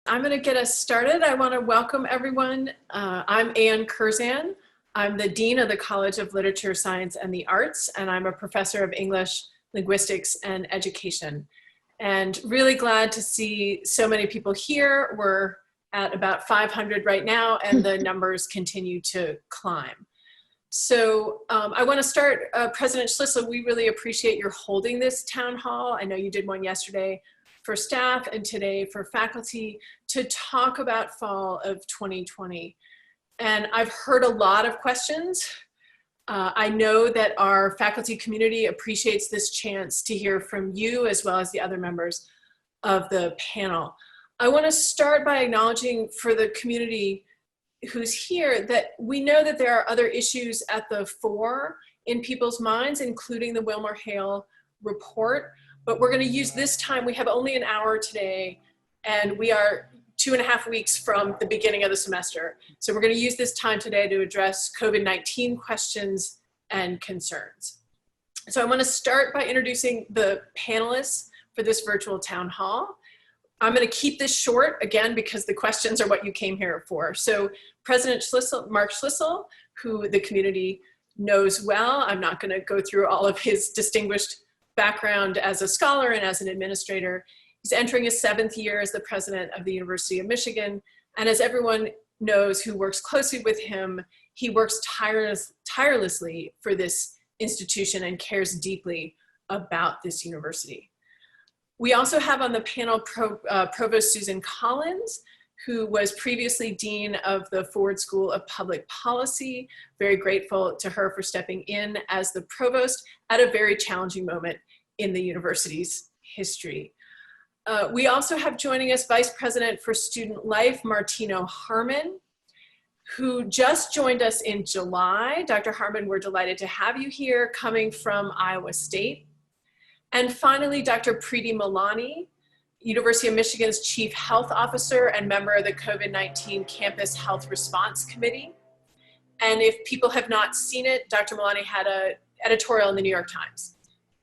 I'm going to get us started. I want to welcome everyone. I'm Anne Curzan. I'm the Dean of the College of Literature, Science, and the Arts, and I'm a professor of English, linguistics, and education. And really glad to see so many people here. We're at about 500 right now, and the numbers continue to climb. So I want to start, President Schlissel, we really appreciate your holding this town hall. I know you did one yesterday for staff and today for faculty to talk about fall of 2020. And I've heard a lot of questions. I know that our faculty community appreciates this chance to hear from you as well as the other members of the panel. I want to start by acknowledging for the community who's here that we know that there are other issues at the fore in people's minds, including the Wilmer-Hale report, but we're going to use this time. We have only an hour today, and we are 2.5 weeks from the beginning of the semester. So we're going to use this time today to address COVID-19 questions and concerns. So I want to start by introducing the panelists for this virtual town hall. I'm going to keep this short, again, because the questions are what you came here for. So President Schlissel, Mark Schlissel, who the community knows well, I'm not going to go through all of his distinguished background as a scholar and as an administrator. He's entering his 7th year as the president of the University of Michigan. And as everyone knows who works closely with him, he works tirelessly for this institution and cares deeply about this university. We also have on the panel Provost Susan M, who was previously Dean of the Ford School of Public Policy. Very grateful to her for stepping in as the provost at a very challenging moment in the university's history. We also have joining us Vice President for Student Life Martino Harmon, who just joined us in July. Dr. Harmon, we're delighted to have you here, coming from Iowa State. And finally, Dr. Preeti Malani, University of Michigan's Chief Health Officer and member of the COVID-19 Campus Health Response Committee. And if people have not seen it, Dr. Malani had an editorial in the New York Times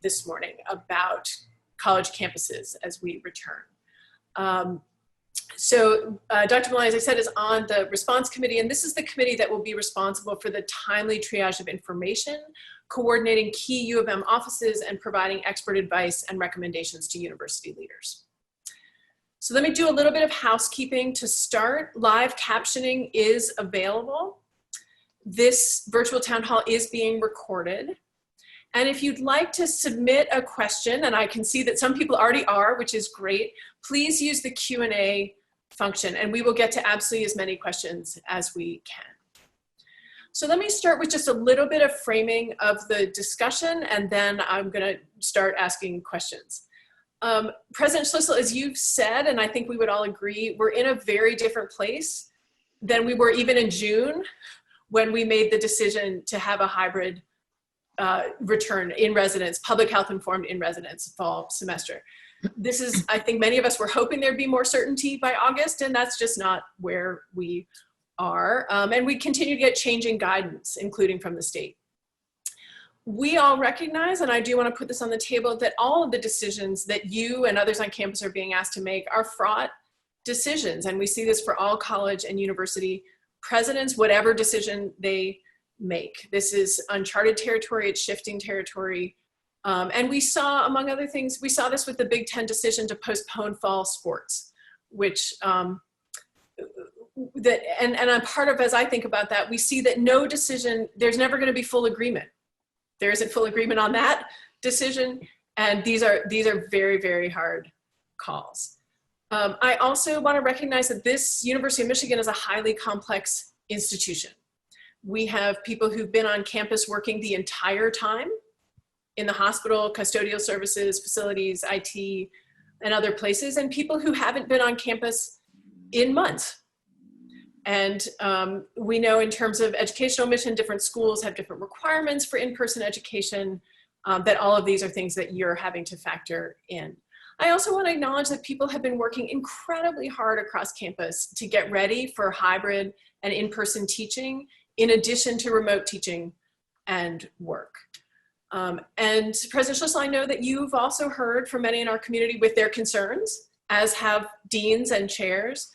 this morning about college campuses as we return. Dr. Malani, as I said, is on the response committee, and this is the committee that will be responsible for the timely triage of information, coordinating key U of M offices, and providing expert advice and recommendations to university leaders. So let me do a little bit of housekeeping to start. Live captioning is available. This virtual town hall is being recorded. And if you'd like to submit a question, and I can see that some people already are, which is great, please use the Q&A function, and we will get to absolutely as many questions as we can. So let me start with just a little bit of framing of the discussion, and then I'm going to start asking questions. President Schlissel, as you've said, and I think we would all agree, we're in a very different place than we were even in June when we made the decision to have a hybrid return in residence, public health informed in residence fall semester. This is, I think many of us were hoping there'd be more certainty by August, and that's just not where we are. And we continue to get changing guidance, including from the state. We all recognize, and I do want to put this on the table, that all of the decisions that you and others on campus are being asked to make are fraught decisions. And we see this for all college and university presidents, whatever decision they make. This is uncharted territory, it's shifting territory. And we saw, among other things, we saw this with the Big Ten decision to postpone fall sports, which, and I'm part of, as I think about that, we see that no decision, there's never going to be full agreement. There isn't full agreement on that decision, and these are very, very hard calls. I also want to recognize that this University of Michigan is a highly complex institution. We have people who've been on campus working the entire time in the hospital, custodial services, facilities, IT, and other places, and people who haven't been on campus in months. And we know in terms of educational mission, different schools have different requirements for in-person education, that all of these are things that you're having to factor in. I also want to acknowledge that people have been working incredibly hard across campus to get ready for hybrid and in-person teaching, in addition to remote teaching and work. And President Schlissel, I know that you've also heard from many in our community with their concerns as have deans and chairs.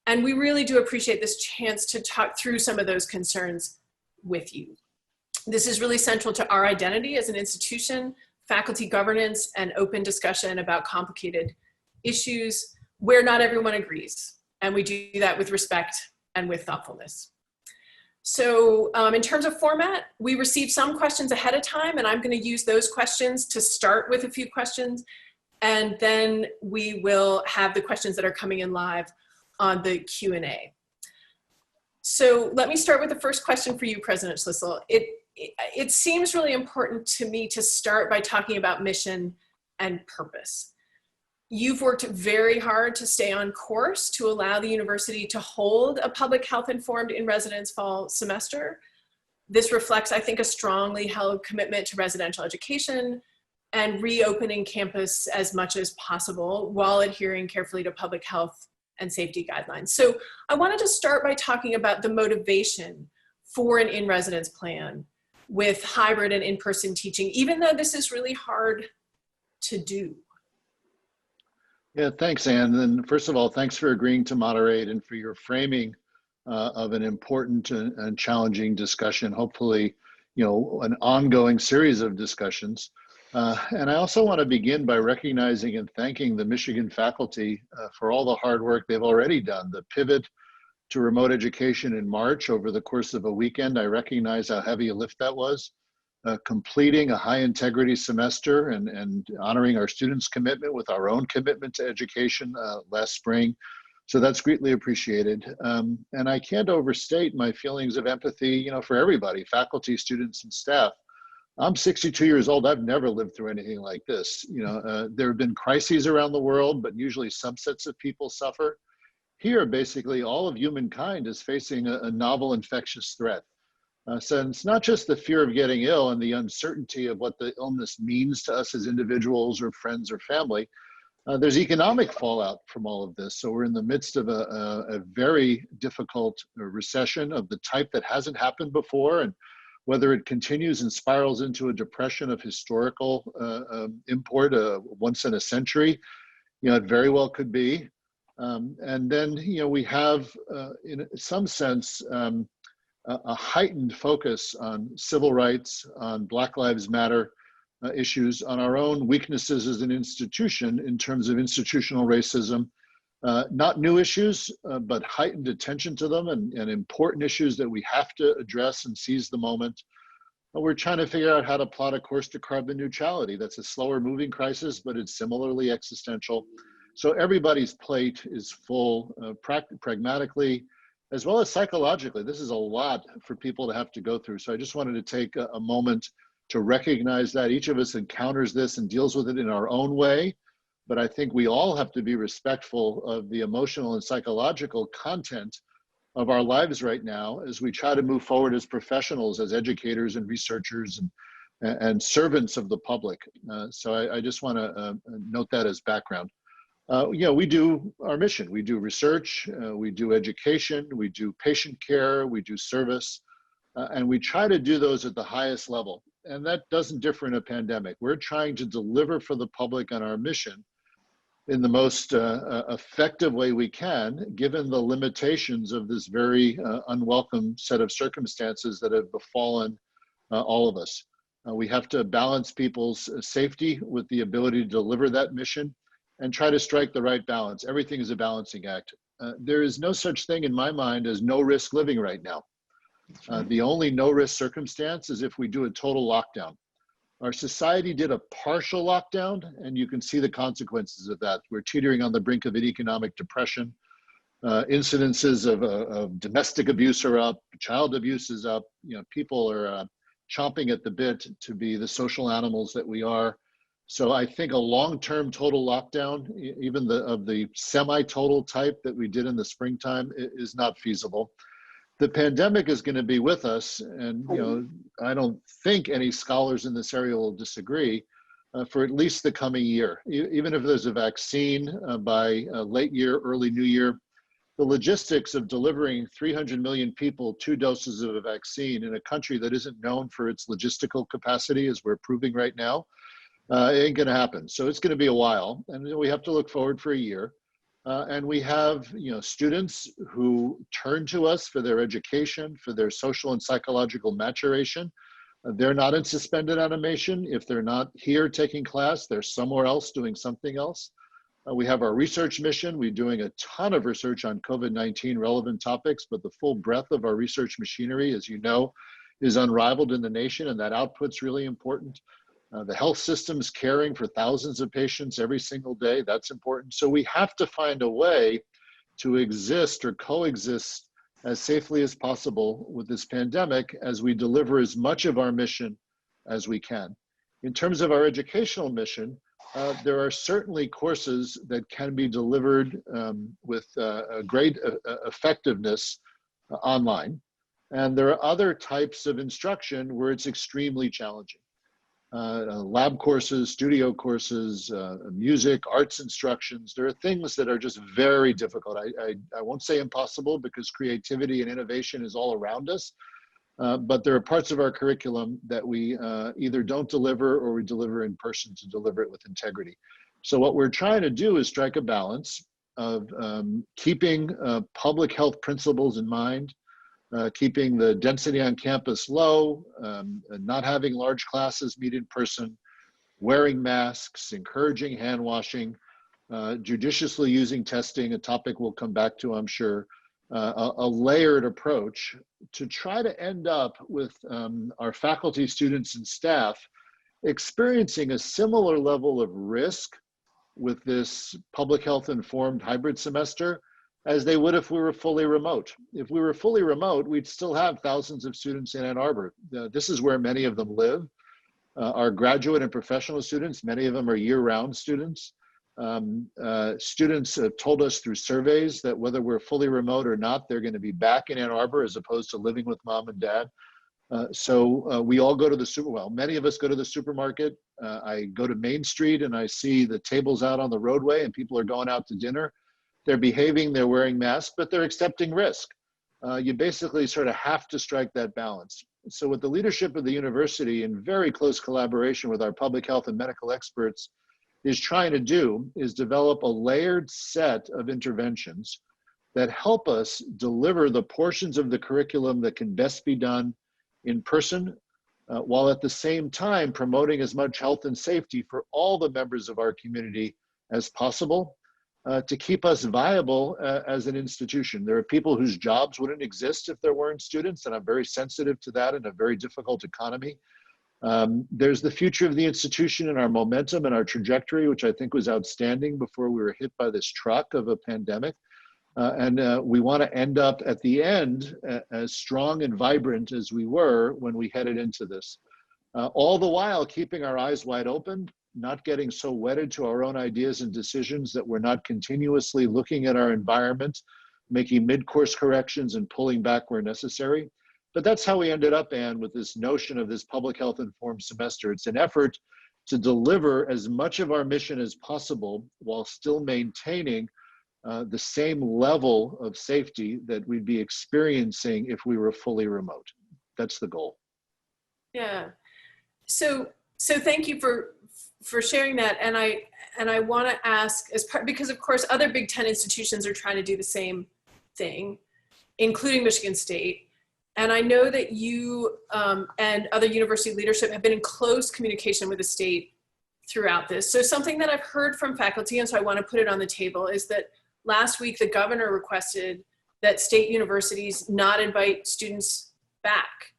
And we really do appreciate this chance to talk through some of those concerns with you. This is really central to our identity as an institution, faculty governance, and open discussion about complicated issues where not everyone agrees. And we do that with respect and with thoughtfulness. So in terms of format, we received some questions ahead of time, and I'm going to use those questions to start with a few questions, and then we will have the questions that are coming in live on the Q&A. So let me start with the first question for you, President Schlissel. It seems really important to me to start by talking about mission and purpose. You've worked very hard to stay on course to allow the university to hold a public health informed in-residence fall semester. This reflects, I think, a strongly held commitment to residential education and reopening campus as much as possible while adhering carefully to public health and safety guidelines. So I wanted to start by talking about the motivation for an in-residence plan with hybrid and in-person teaching, even though this is really hard to do. Yeah, thanks, Ann. And first of all, thanks for agreeing to moderate and for your framing of an important and challenging discussion. Hopefully, an ongoing series of discussions. And I also want to begin by recognizing and thanking the Michigan faculty for all the hard work they've already done. The pivot to remote education in March over the course of a weekend, I recognize how heavy a lift that was. Completing a high integrity semester and honoring our students' commitment with our own commitment to education last spring. So that's greatly appreciated. And I can't overstate my feelings of empathy, for everybody, faculty, students, and staff. I'm 62 years old. I've never lived through anything like this. There have been crises around the world, but usually subsets of people suffer. Here, basically, all of humankind is facing a novel infectious threat. So it's not just the fear of getting ill and the uncertainty of what the illness means to us as individuals or friends or family. There's economic fallout from all of this. So we're in the midst of a very difficult recession of the type that hasn't happened before. And whether it continues and spirals into a depression of historical import, once in a century, it very well could be. And then, we have, in some sense, a heightened focus on civil rights, on Black Lives Matter issues, on our own weaknesses as an institution in terms of institutional racism. Not new issues, but heightened attention to them and important issues that we have to address and seize the moment. We're trying to figure out how to plot a course to carbon neutrality. That's a slower moving crisis, but it's similarly existential. So everybody's plate is full, pragmatically, as well as psychologically. This is a lot for people to have to go through. So I just wanted to take a moment to recognize that each of us encounters this and deals with it in our own way. But I think we all have to be respectful of the emotional and psychological content of our lives right now as we try to move forward as professionals, as educators and researchers and servants of the public. So I just want to note that as background. We do our mission. We do research, we do education, we do patient care, we do service, and we try to do those at the highest level. And that doesn't differ in a pandemic. We're trying to deliver for the public on our mission in the most effective way we can, given the limitations of this very unwelcome set of circumstances that have befallen all of us. We have to balance people's safety with the ability to deliver that mission and try to strike the right balance. Everything is a balancing act. There is no such thing in my mind as no risk living right now. The only no risk circumstance is if we do a total lockdown. Our society did a partial lockdown, and you can see the consequences of that. We're teetering on the brink of an economic depression. Incidences of domestic abuse are up, child abuse is up. People are chomping at the bit to be the social animals that we are. So I think a long-term total lockdown, even of the semi-total type that we did in the springtime, is not feasible. The pandemic is going to be with us, and I don't think any scholars in this area will disagree, for at least the coming year. Even if there's a vaccine by late year, early new year, the logistics of delivering 300 million people 2 doses of a vaccine in a country that isn't known for its logistical capacity, as we're proving right now, It ain't going to happen. So it's going to be a while, and we have to look forward for a year. And we have, students who turn to us for their education, for their social and psychological maturation. They're not in suspended animation. If they're not here taking class, they're somewhere else doing something else. We have our research mission. We're doing a ton of research on COVID-19 relevant topics, but the full breadth of our research machinery, as you know, is unrivaled in the nation, and that output's really important. The health system's caring for thousands of patients every single day. That's important. So we have to find a way to exist or coexist as safely as possible with this pandemic as we deliver as much of our mission as we can. In terms of our educational mission, there are certainly courses that can be delivered with a great effectiveness online. And there are other types of instruction where it's extremely challenging. Lab courses, studio courses, music, arts instructions. There are things that are just very difficult. I won't say impossible because creativity and innovation is all around us, but there are parts of our curriculum that we either don't deliver or we deliver in person to deliver it with integrity. So what we're trying to do is strike a balance of keeping public health principles in mind, keeping the density on campus low, not having large classes meet in person, wearing masks, encouraging hand washing, judiciously using testing, a topic we'll come back to, I'm sure, a layered approach to try to end up with our faculty, students, and staff experiencing a similar level of risk with this public health informed hybrid semester as they would if we were fully remote. If we were fully remote, we'd still have thousands of students in Ann Arbor. This is where many of them live. Our graduate and professional students, many of them are year-round students. Students told us through surveys that whether we're fully remote or not, they're going to be back in Ann Arbor as opposed to living with mom and dad. So we all go to the many of us go to the supermarket. I go to Main Street and I see the tables out on the roadway and people are going out to dinner. They're behaving, they're wearing masks, but they're accepting risk. You basically sort of have to strike that balance. So what the leadership of the university, in very close collaboration with our public health and medical experts, is trying to do is develop a layered set of interventions that help us deliver the portions of the curriculum that can best be done in person, while at the same time promoting as much health and safety for all the members of our community as possible. To keep us viable as an institution. There are people whose jobs wouldn't exist if there weren't students, and I'm very sensitive to that in a very difficult economy. There's the future of the institution and our momentum and our trajectory, which I think was outstanding before we were hit by this truck of a pandemic. And we want to end up at the end as strong and vibrant as we were when we headed into this. All the while keeping our eyes wide open, not getting so wedded to our own ideas and decisions that we're not continuously looking at our environment, making mid-course corrections and pulling back where necessary. But that's how we ended up, Anne, with this notion of this public health informed semester. It's an effort to deliver as much of our mission as possible while still maintaining the same level of safety that we'd be experiencing if we were fully remote. That's the goal. Yeah. So thank you for sharing that. And I want to ask, because of course other Big Ten institutions are trying to do the same thing, including Michigan State. And I know that you and other university leadership have been in close communication with the state throughout this. So something that I've heard from faculty, and so I want to put it on the table, is that last week the governor requested that state universities not invite students back.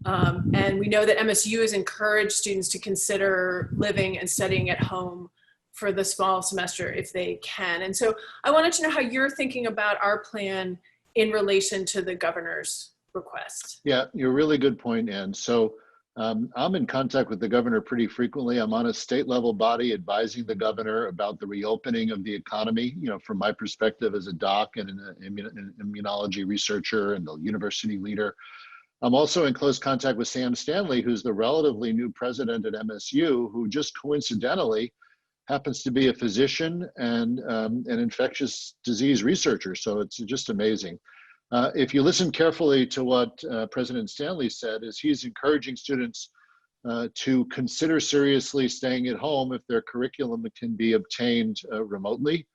And we know that MSU has encouraged students to consider living and studying at home for the fall semester if they can. And so I wanted to know how you're thinking about our plan in relation to the governor's request. Yeah, you're a really good point, Ann. So I'm in contact with the governor pretty frequently. I'm on a state level body advising the governor about the reopening of the economy, from my perspective as a doc and an immunology researcher and a university leader. I'm also in close contact with Sam Stanley, who's the relatively new president at MSU, who just coincidentally happens to be a physician and an infectious disease researcher. So it's just amazing. If you listen carefully to what President Stanley said, is he's encouraging students to consider seriously staying at home if their curriculum can be obtained remotely.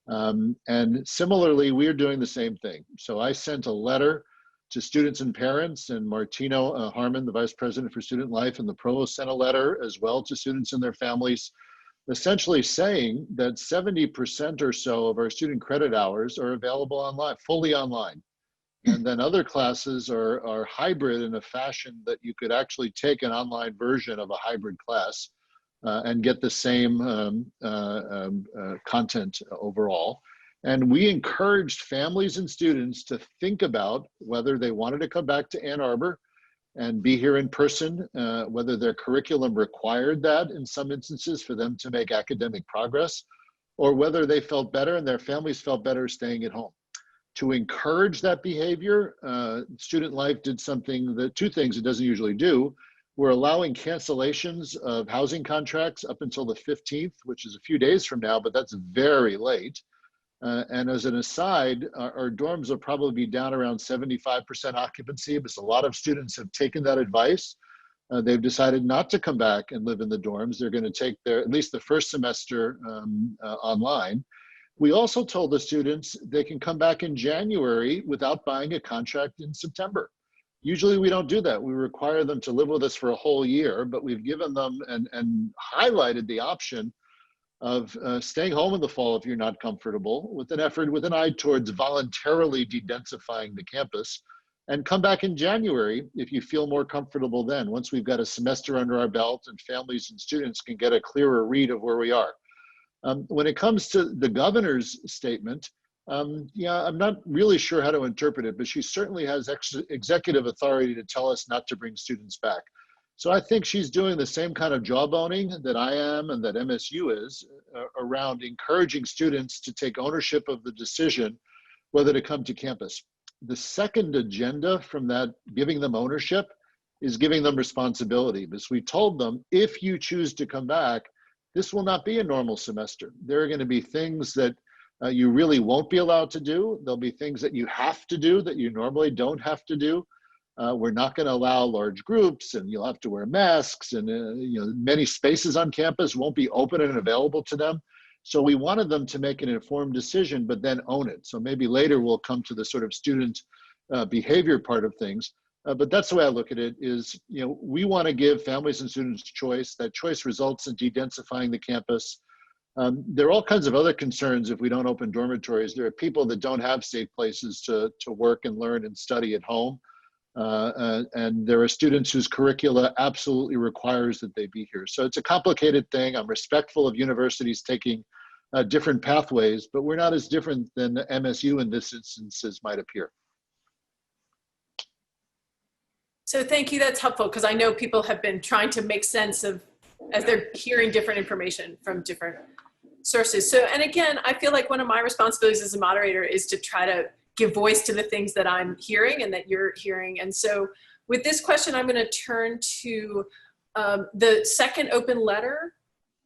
And similarly, we're doing the same thing. So I sent a letter to students and parents, and Martino Harmon, the Vice President for Student Life, and the Provost sent a letter as well to students and their families, essentially saying that 70% or so of our student credit hours are available online, fully online. And then other classes are hybrid in a fashion that you could actually take an online version of a hybrid class and get the same content overall. And we encouraged families and students to think about whether they wanted to come back to Ann Arbor and be here in person, whether their curriculum required that in some instances for them to make academic progress, or whether they felt better and their families felt better staying at home. To encourage that behavior, Student Life did two things it doesn't usually do. We're allowing cancellations of housing contracts up until the 15th, which is a few days from now, but that's very late. And as an aside, our dorms will probably be down around 75% occupancy because a lot of students have taken that advice. They've decided not to come back and live in the dorms. They're going to take at least the first semester online. We also told the students they can come back in January without buying a contract in September. Usually we don't do that. We require them to live with us for a whole year, but we've given them and highlighted the option of staying home in the fall if you're not comfortable, with an eye towards voluntarily dedensifying the campus, and come back in January if you feel more comfortable then, once we've got a semester under our belt and families and students can get a clearer read of where we are. When it comes to the governor's statement, yeah, I'm not really sure how to interpret it, but she certainly has executive authority to tell us not to bring students back. So I think she's doing the same kind of jawboning that I am and that MSU is around encouraging students to take ownership of the decision whether to come to campus. The second agenda from that, giving them ownership, is giving them responsibility, because we told them, if you choose to come back, this will not be a normal semester. There are going to be things that you really won't be allowed to do. There'll be things that you have to do that you normally don't have to do. We're not going to allow large groups, and you'll have to wear masks, and many spaces on campus won't be open and available to them. So we wanted them to make an informed decision, but then own it. So maybe later we'll come to the sort of student behavior part of things. But that's the way I look at it is, we want to give families and students choice. That choice results in dedensifying the campus. There are all kinds of other concerns if we don't open dormitories. There are people that don't have safe places to work and learn and study at home. And there are students whose curricula absolutely requires that they be here. So it's a complicated thing. I'm respectful of universities taking different pathways, but we're not as different than the MSU in this instance as might appear. So thank you, that's helpful, because I know people have been trying to make sense of, as they're hearing different information from different sources. So, and again, I feel like one of my responsibilities as a moderator is to try to give voice to the things that I'm hearing and that you're hearing. And so with this question, I'm going to turn to the second open letter,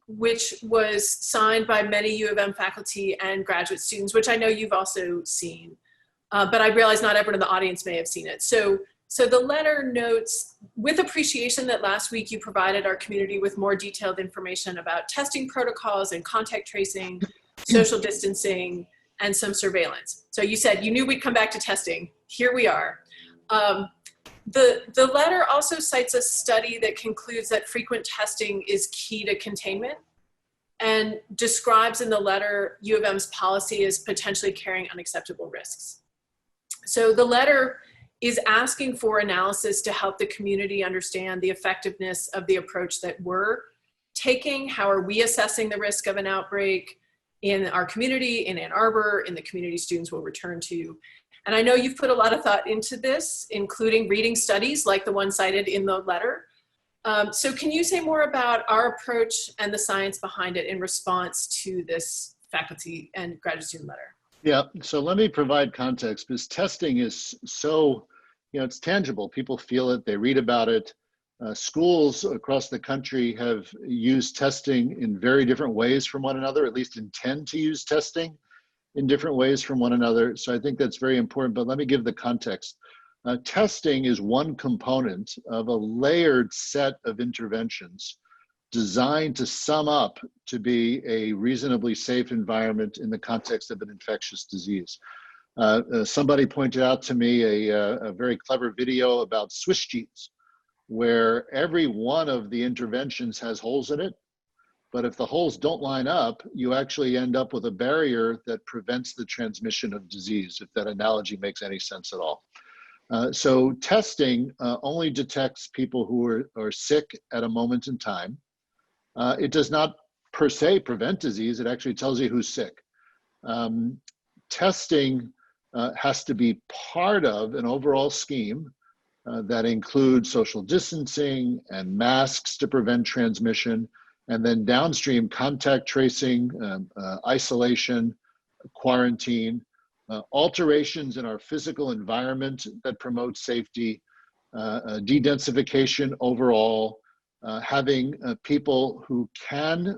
which was signed by many U of M faculty and graduate students, which I know you've also seen, but I realize not everyone in the audience may have seen it. So the letter notes, with appreciation that last week you provided our community with more detailed information about testing protocols and contact tracing, social distancing, and some surveillance. So you said you knew we'd come back to testing. Here we are. The letter also cites a study that concludes that frequent testing is key to containment, and describes in the letter U of M's policy as potentially carrying unacceptable risks. So the letter is asking for analysis to help the community understand the effectiveness of the approach that we're taking. How are we assessing the risk of an outbreak in our community, in Ann Arbor, in the community students will return to? And I know you've put a lot of thought into this, including reading studies like the one cited in the letter. So can you say more about our approach and the science behind it in response to this faculty and graduate student letter? Yeah, so let me provide context, because testing is so, it's tangible. People feel it, they read about it. Schools across the country have used testing in very different ways from one another, at least intend to use testing in different ways from one another. So I think that's very important, but let me give the context. Testing is one component of a layered set of interventions designed to sum up to be a reasonably safe environment in the context of an infectious disease. Somebody pointed out to me a very clever video about Swiss cheese, where every one of the interventions has holes in it. But if the holes don't line up, you actually end up with a barrier that prevents the transmission of disease, if that analogy makes any sense at all. So testing only detects people who are sick at a moment in time. It does not per se prevent disease, it actually tells you who's sick. Testing has to be part of an overall scheme that includes social distancing and masks to prevent transmission, and then downstream contact tracing, isolation, quarantine, alterations in our physical environment that promote safety, de-densification overall, having people who can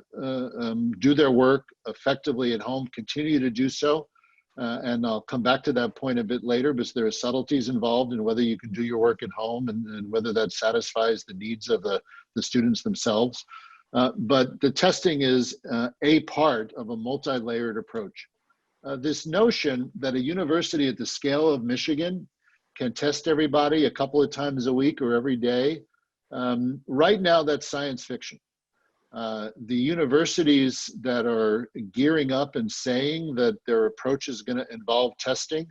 do their work effectively at home continue to do so. And I'll come back to that point a bit later, because there are subtleties involved in whether you can do your work at home and whether that satisfies the needs of the students themselves. But the testing is a part of a multi-layered approach. This notion that a university at the scale of Michigan can test everybody a couple of times a week or every day, right now that's science fiction. The universities that are gearing up and saying that their approach is going to involve testing,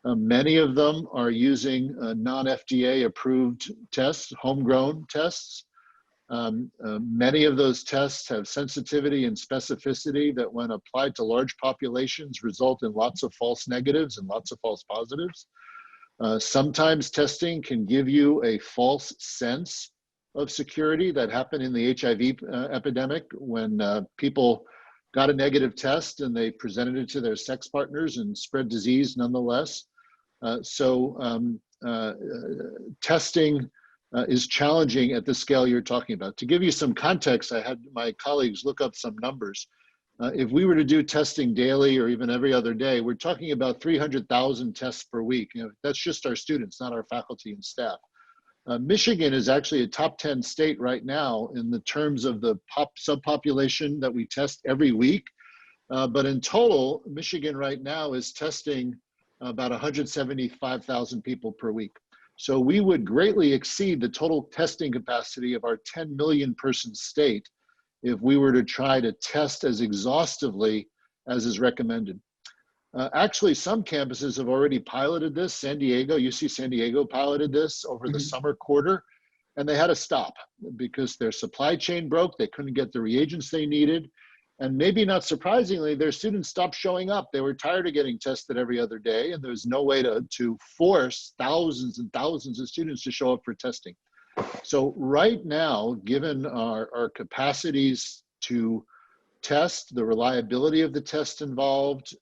many of them are using non-FDA approved tests, homegrown tests. Many of those tests have sensitivity and specificity that, when applied to large populations, result in lots of false negatives and lots of false positives. Sometimes testing can give you a false sense of security. That happened in the HIV epidemic, when people got a negative test and they presented it to their sex partners and spread disease nonetheless. Testing is challenging at the scale you're talking about. To give you some context, I had my colleagues look up some numbers. If we were to do testing daily or even every other day, we're talking about 300,000 tests per week. That's just our students, not our faculty and staff. Michigan is actually a top 10 state right now in the terms of the subpopulation that we test every week. But in total, Michigan right now is testing about 175,000 people per week. So we would greatly exceed the total testing capacity of our 10 million person state if we were to try to test as exhaustively as is recommended. Actually, some campuses have already piloted this. San Diego, UC San Diego piloted this over the summer quarter, and they had to stop because their supply chain broke. They couldn't get the reagents they needed. And maybe not surprisingly, their students stopped showing up. They were tired of getting tested every other day, and there was no way to force thousands and thousands of students to show up for testing. So right now, given our capacities to test, the reliability of the test involved,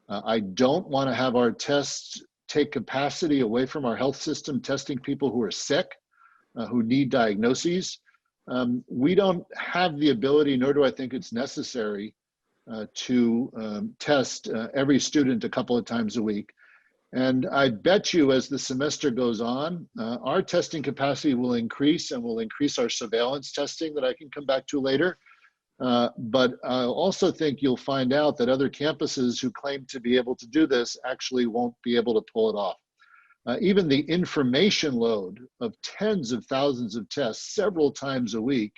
I don't want to have our tests take capacity away from our health system testing people who are sick, who need diagnoses. We don't have the ability, nor do I think it's necessary, to test every student a couple of times a week. And I bet you as the semester goes on, our testing capacity will increase, and will increase our surveillance testing that I can come back to later. But I also think you'll find out that other campuses who claim to be able to do this actually won't be able to pull it off. Even the information load of tens of thousands of tests several times a week,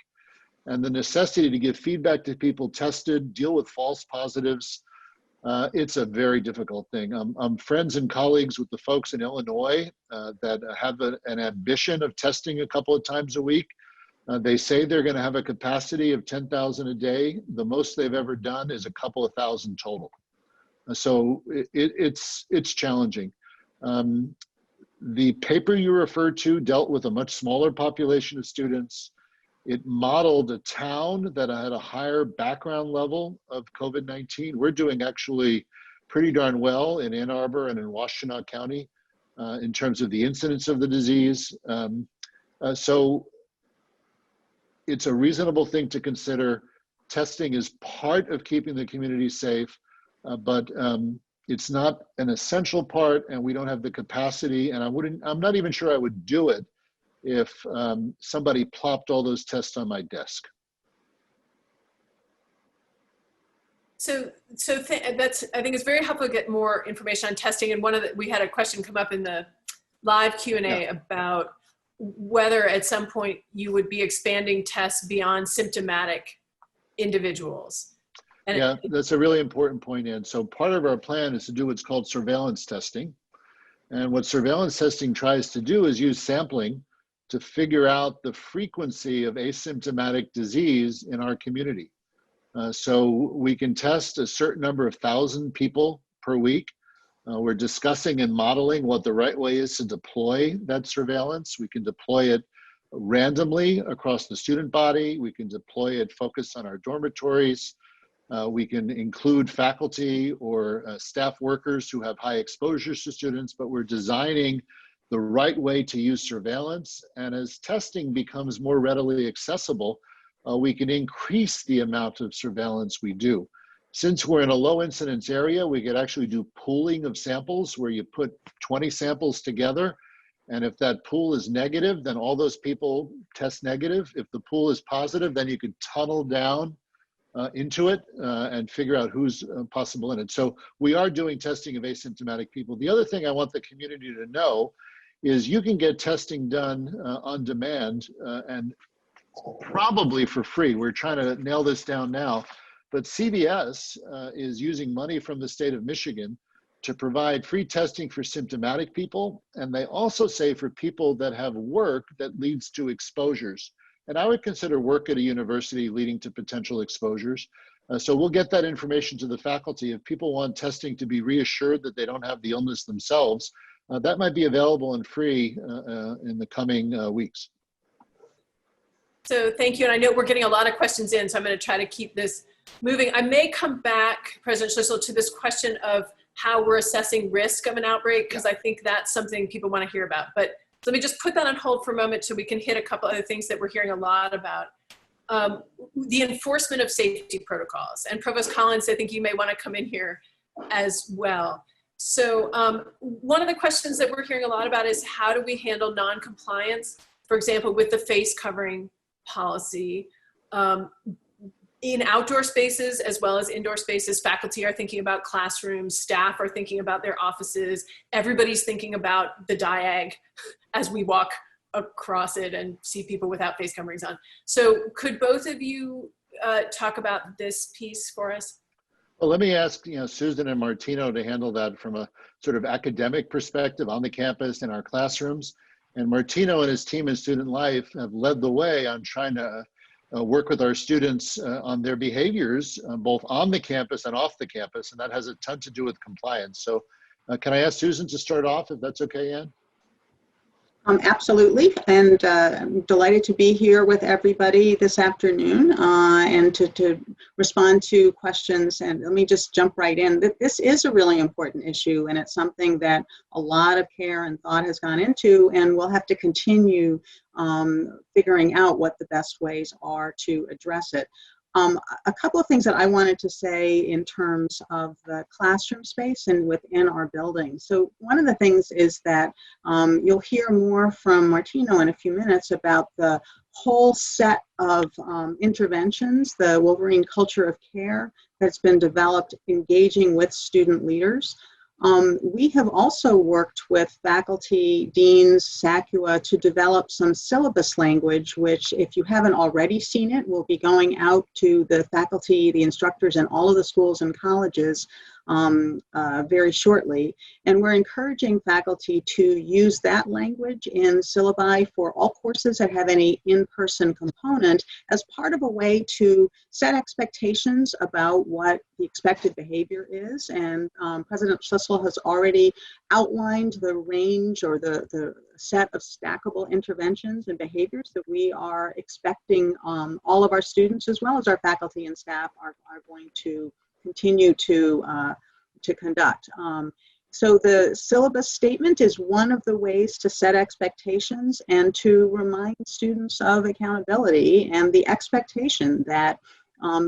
and the necessity to give feedback to people tested, deal with false positives, it's a very difficult thing. I'm friends and colleagues with the folks in Illinois that have an ambition of testing a couple of times a week. They say they're going to have a capacity of 10,000 a day. The most they've ever done is a couple of thousand total. So it's challenging. The paper you referred to dealt with a much smaller population of students. It modeled a town that had a higher background level of COVID-19. We're doing actually pretty darn well in Ann Arbor and in Washtenaw County in terms of the incidence of the disease. So it's a reasonable thing to consider. Testing is part of keeping the community safe, but It's not an essential part, and we don't have the capacity, and I'm not even sure I would do it if somebody plopped all those tests on my desk. So that's, I think it's very helpful to get more information on testing. And we had a question come up in the live Q&A about whether at some point you would be expanding tests beyond symptomatic individuals. And yeah, that's a really important point, Ann. So part of our plan is to do what's called surveillance testing. And what surveillance testing tries to do is use sampling to figure out the frequency of asymptomatic disease in our community. So we can test a certain number of thousand people per week. We're discussing and modeling what the right way is to deploy that surveillance. We can deploy it randomly across the student body. We can deploy it focused on our dormitories. We can include faculty or staff workers who have high exposures to students, but we're designing the right way to use surveillance. And as testing becomes more readily accessible, we can increase the amount of surveillance we do. Since we're in a low incidence area, we could actually do pooling of samples where you put 20 samples together. And if that pool is negative, then all those people test negative. If the pool is positive, then you could tunnel down into it and figure out who's possible in it. So we are doing testing of asymptomatic people. The other thing I want the community to know is you can get testing done on demand and probably for free. We're trying to nail this down now, but CVS is using money from the state of Michigan to provide free testing for symptomatic people. And they also say for people that have work that leads to exposures. And I would consider work at a university leading to potential exposures. So we'll get that information to the faculty. If people want testing to be reassured that they don't have the illness themselves, that might be available and free in the coming weeks. So thank you. And I know we're getting a lot of questions in, so I'm going to try to keep this moving. I may come back, President Schlissel, to this question of how we're assessing risk of an outbreak, because I think that's something people want to hear about. But let me just put that on hold for a moment so we can hit a couple other things that we're hearing a lot about. The enforcement of safety protocols. And Provost Collins, I think you may want to come in here as well. So one of the questions that we're hearing a lot about is how do we handle non-compliance, for example, with the face covering policy in outdoor spaces as well as indoor spaces. Faculty are thinking about classrooms, staff are thinking about their offices, everybody's thinking about the diag as we walk across it and see people without face coverings on. So could both of you talk about this piece for us? Well, let me ask Susan and Martino to handle that from a sort of academic perspective on the campus in our classrooms. And Martino and his team in Student Life have led the way on trying to work with our students on their behaviors, both on the campus and off the campus, and that has a ton to do with compliance. So can I ask Susan to start off, if that's okay, Ann? Absolutely, and I'm delighted to be here with everybody this afternoon and to respond to questions. And let me just jump right in. This is a really important issue, and it's something that a lot of care and thought has gone into, and we'll have to continue figuring out what the best ways are to address it. A couple of things that I wanted to say in terms of the classroom space and within our building. So one of the things is that you'll hear more from Martino in a few minutes about the whole set of interventions, the Wolverine culture of care that's been developed engaging with student leaders. We have also worked with faculty, deans, SACUA to develop some syllabus language, which if you haven't already seen it, will be going out to the faculty, the instructors in all of the schools and colleges very shortly. And we're encouraging faculty to use that language in syllabi for all courses that have any in-person component as part of a way to set expectations about what the expected behavior is. And President Schlissel has already outlined the range or the set of stackable interventions and behaviors that we are expecting all of our students as well as our faculty and staff are going to continue to conduct. So the syllabus statement is one of the ways to set expectations and to remind students of accountability and the expectation that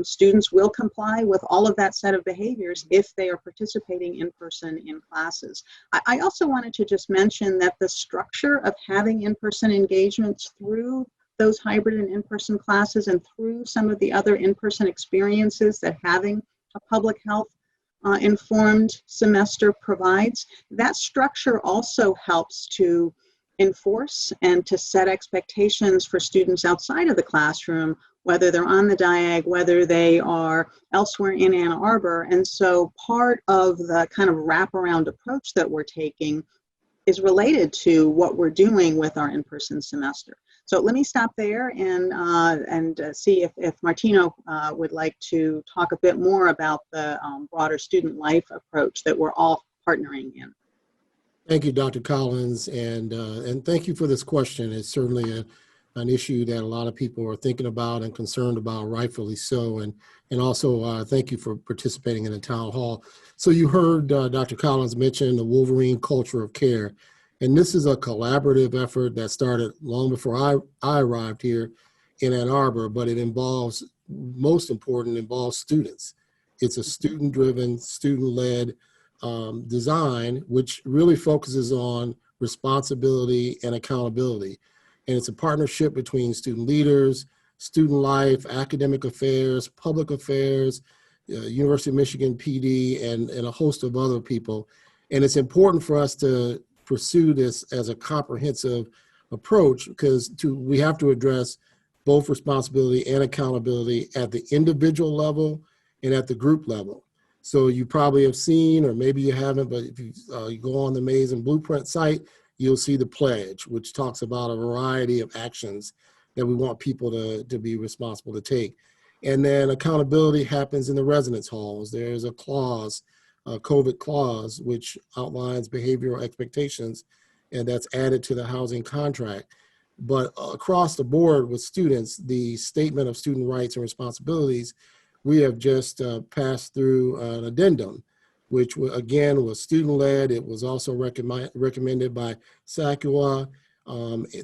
students will comply with all of that set of behaviors if they are participating in person in classes. I also wanted to just mention that the structure of having in-person engagements through those hybrid and in-person classes and through some of the other in-person experiences that having a public health informed semester provides, that structure also helps to enforce and to set expectations for students outside of the classroom, whether they're on the diag, whether they are elsewhere in Ann Arbor. And so part of the kind of wraparound approach that we're taking is related to what we're doing with our in-person semester. So let me stop there and see if Martino would like to talk a bit more about the broader student life approach that we're all partnering in. Thank you, Dr. Collins, and thank you for this question. It's certainly an issue that a lot of people are thinking about and concerned about, rightfully so, and also thank you for participating in the town hall. So you heard Dr. Collins mention the Wolverine culture of care, and this is a collaborative effort that started long before I arrived here in Ann Arbor, but it involves, most important, involves students. It's a student-driven, student-led design, which really focuses on responsibility and accountability. And it's a partnership between student leaders, student life, academic affairs, public affairs, University of Michigan PD, and a host of other people. And it's important for us to pursue this as a comprehensive approach because we have to address both responsibility and accountability at the individual level and at the group level. So you probably have seen, or maybe you haven't, but if you go on the Maze and Blueprint site, you'll see the pledge, which talks about a variety of actions that we want people to be responsible to take. And then accountability happens in the residence halls. There's a clause, a COVID clause, which outlines behavioral expectations, and that's added to the housing contract. But across the board with students, the statement of student rights and responsibilities, we have just passed through an addendum, which again was student-led. It was also recommended by SACUA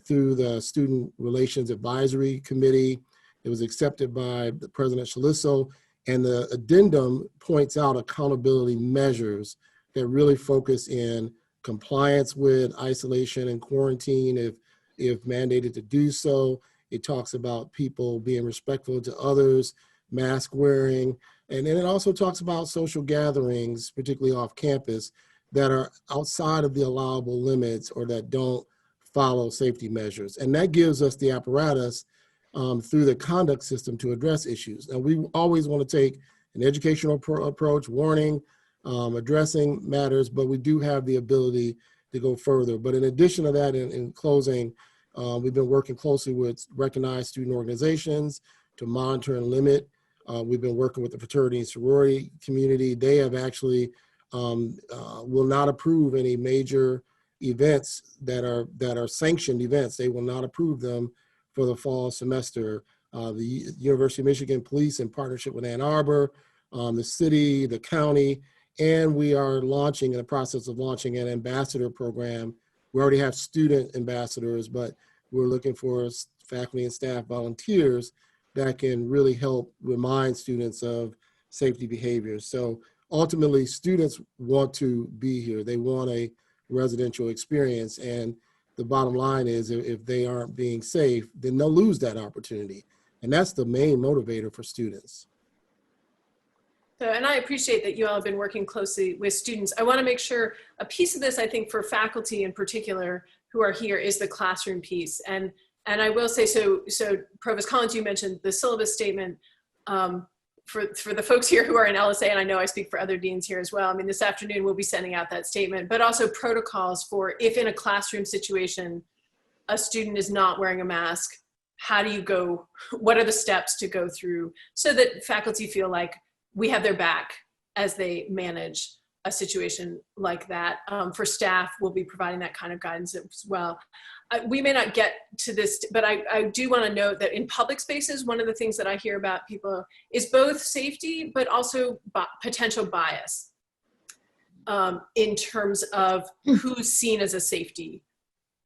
through the Student Relations Advisory Committee. It was accepted by the President Schlissel, and the addendum points out accountability measures that really focus in compliance with isolation and quarantine if mandated to do so. It talks about people being respectful to others, mask wearing, and then it also talks about social gatherings, particularly off campus, that are outside of the allowable limits or that don't follow safety measures. And that gives us the apparatus through the conduct system to address issues. And we always want to take an educational approach, warning, addressing matters, but we do have the ability to go further. But in addition to that, in closing, we've been working closely with recognized student organizations to monitor and limit. We've been working with the fraternity and sorority community. They have actually will not approve any major events that are sanctioned events. They will not approve them for the fall semester. The University of Michigan Police, in partnership with Ann Arbor, the city, the county, and we are launching, in the process of launching, an ambassador program. We already have student ambassadors, but we're looking for faculty and staff volunteers that can really help remind students of safety behaviors. So ultimately, students want to be here. They want a residential experience, and the bottom line is if they aren't being safe, then they'll lose that opportunity. And that's the main motivator for students. So, and I appreciate that you all have been working closely with students. I want to make sure a piece of this, I think, for faculty in particular who are here is the classroom piece. And I will say, so Provost Collins, you mentioned the syllabus statement. For the folks here who are in LSA, and I know I speak for other deans here as well, I mean, this afternoon we'll be sending out that statement, but also protocols for if in a classroom situation, a student is not wearing a mask, how do you go, what are the steps to go through so that faculty feel like we have their back as they manage a situation like that. For staff, we'll be providing that kind of guidance as well. We may not get to this, but I do want to note that in public spaces, one of the things that I hear about people is both safety, but also potential bias in terms of who's seen as a safety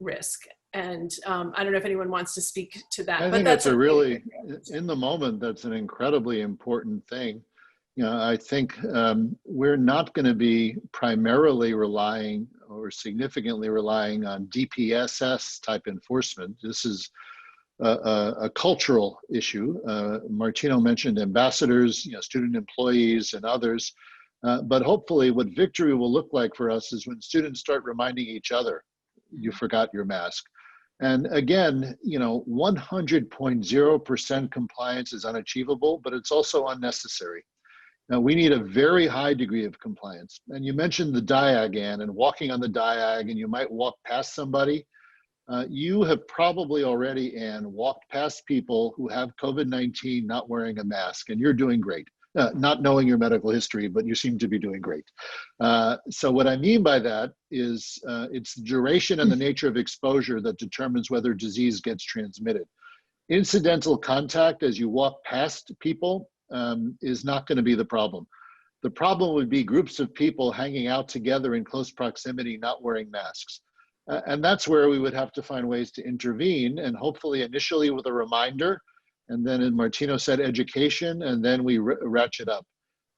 risk. And I don't know if anyone wants to speak to that. I but think that's that's a really, in the moment, that's an incredibly important thing. You know, I think we're not going to be primarily relying or significantly relying on DPSS type enforcement. This is a cultural issue. Martino mentioned ambassadors, you know, student employees and others. But hopefully what victory will look like for us is when students start reminding each other, you forgot your mask. And again, you know, 100.0% compliance is unachievable, but it's also unnecessary. Now, we need a very high degree of compliance. And you mentioned the diag, Ann, and walking on the diag, and you might walk past somebody. You have probably already, Ann, walked past people who have COVID-19 not wearing a mask, and you're doing great. Not knowing your medical history, but you seem to be doing great. So what I mean by that is it's the duration and the nature of exposure that determines whether disease gets transmitted. Incidental contact as you walk past people is not going to be the problem. The problem would be groups of people hanging out together in close proximity, not wearing masks. And that's where we would have to find ways to intervene, and hopefully initially with a reminder, and then, as Martino said, education, and then we ratchet up.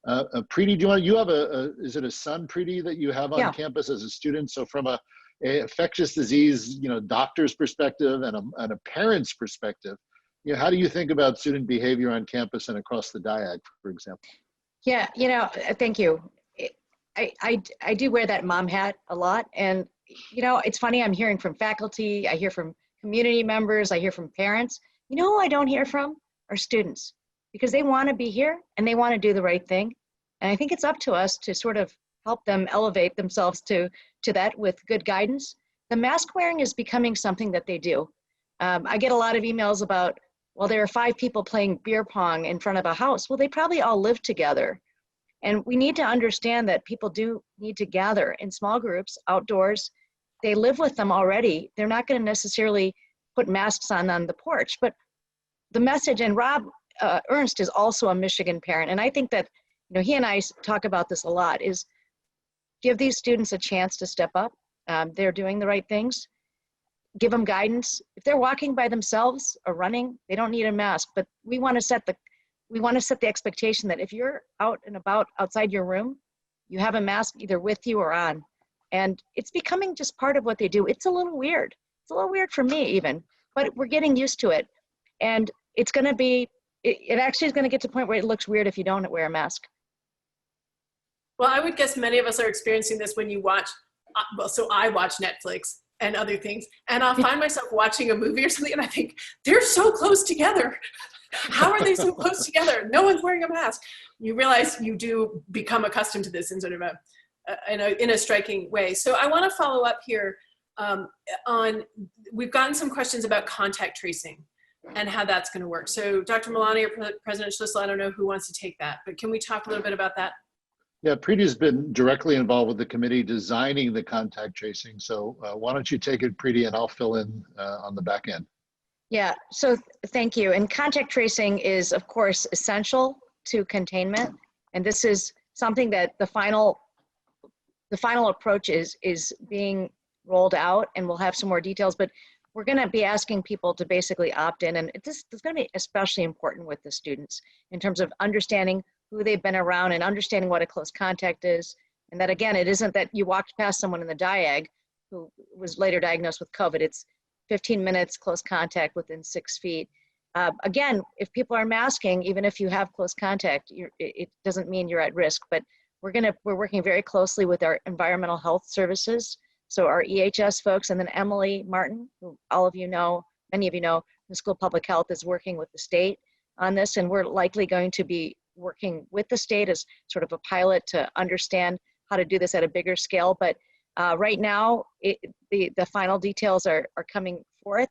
Preeti, you have is it a son, Preeti, that you have on campus as a student? So from a infectious disease, you know, doctor's perspective and a parent's perspective, you know, how do you think about student behavior on campus and across the diag, for example? Yeah, you know, thank you. I do wear that mom hat a lot, and you know, it's funny, I'm hearing from faculty, I hear from community members, I hear from parents. You know who I don't hear from? Are students, because they want to be here and they want to do the right thing. And I think it's up to us to sort of help them elevate themselves to that with good guidance. The mask wearing is becoming something that they do. I get a lot of emails about, well, there are 5 people playing beer pong in front of a house. Well, they probably all live together. And we need to understand that people do need to gather in small groups, outdoors. They live with them already. They're not going to necessarily put masks on the porch, but the message, and Rob Ernst is also a Michigan parent, and I think that, you know, he and I talk about this a lot, is give these students a chance to step up. They're doing the right things. Give them guidance. If they're walking by themselves or running, they don't need a mask, but we want to set the expectation that if you're out and about outside your room, you have a mask either with you or on. And it's becoming just part of what they do. It's a little weird. It's a little weird for me even, but we're getting used to it. And it's going to be, it actually is going to get to the point where it looks weird if you don't wear a mask. Well, I would guess many of us are experiencing this when you watch, well, so I watch Netflix and other things, and I'll find myself watching a movie or something, and I think, they're so close together. How are they so close together? No one's wearing a mask. You realize you do become accustomed to this in sort of in a striking way. So I want to follow up here we've gotten some questions about contact tracing and how that's going to work. So Dr. Malani or President Schlissel, I don't know who wants to take that, but can we talk a little bit about that? Yeah, Preeti's been directly involved with the committee designing the contact tracing. So why don't you take it, Preeti, and I'll fill in on the back end. Yeah, so thank you. And contact tracing is, of course, essential to containment. And this is something that the final approach is being rolled out, and we'll have some more details, but we're going to be asking people to basically opt in. And this is going to be especially important with the students in terms of understanding who they've been around and understanding what a close contact is. And that, again, it isn't that you walked past someone in the diag who was later diagnosed with COVID. It's 15 minutes close contact within 6 feet. Again, if people are masking, even if you have close contact, it doesn't mean you're at risk, but we're working very closely with our environmental health services. So our EHS folks, and then Emily Martin, who all of you know, many of you know, the School of Public Health is working with the state on this, and we're likely going to be working with the state as sort of a pilot to understand how to do this at a bigger scale. But right now, the final details are coming forth.